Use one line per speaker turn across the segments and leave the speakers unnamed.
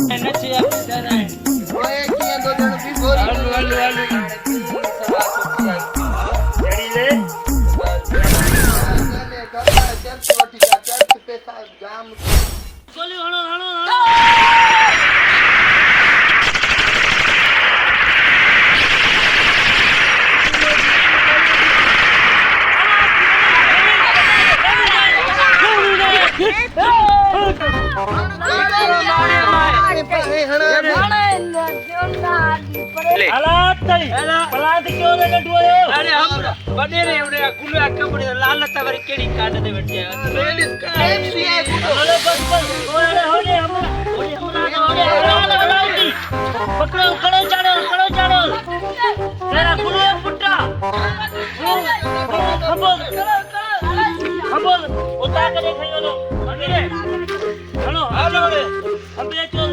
नची पैसा ना
ओए किया दो जण भी बोरी
आलू आलू आलू जड़ी ले
ने गप्पा चर्च वठी जा चर्च पैसा जाम
गोली हणो हणो पलाट क्यों ने कटवायो अरे हम बड़े रे हमने कुल आके बड़े लाल तवरी केड़ी काट दे बैठ गया बस बस ओरे होले हम ओरे होले पकड़ो खड़ो चाड़ो तेरा कुल पुट्टा खबर उता के देखियो लो अरे चलो आलो रे हम ले चल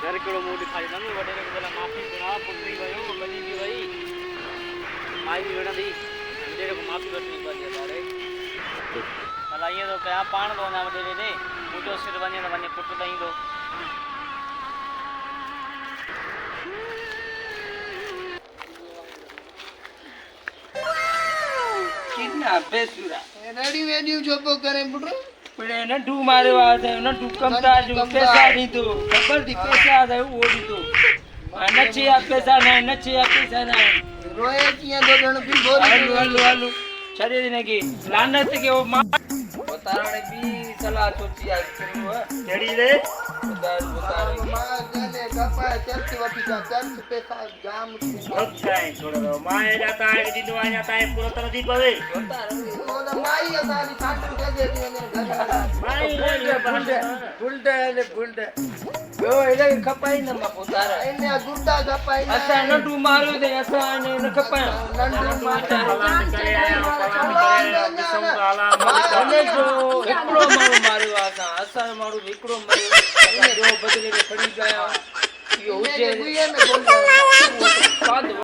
घर केड़ो मुंह दिखाई ना वडे रे बोला माफी गुनाह पुत्री गयो बनी भी भाई माई भी वेणा दी अंदे को माफी वठनी पड़ी तारे मला ये तो क्या पाण दो ना वडे ने मुजो सिर बने ना बने पुट दई दो कितना बेसुरा
रेडी वेडी छोपो करे पुटरो
पड़े न डू मारे वाज है न डू कमता जो पैसा दी तो खबर दी पैसा है वो दी तो नची पैसा ना
रोए किया दो जण भी बोरी
आलू आलू आलू शरीर ने की लानत के वो मां बतारणे भी सलाह सोची आज करू है जड़ी रे बतार
मां ने गप्पा चर्च वठी जा चर्च पैसा जाम
अच्छा है छोड़ो मां जाता है कि दिनवा जाता है पूरा तरह दी पवे
ओ माई असारी साटन दे देती ने
माई बुलडे यो एले खपाई न मा पोतारा
એને ગુંડા ગપાઈ
અસા નડુ માર્યો દે અસા ને ન ખપાય
નંડુ
માતારો કરે અને જો એકડો માર્યો આસા અસા મારું એકડો માર્યો જો બદલે પડી ગયા યો ઉજે ગુયે મે બોલ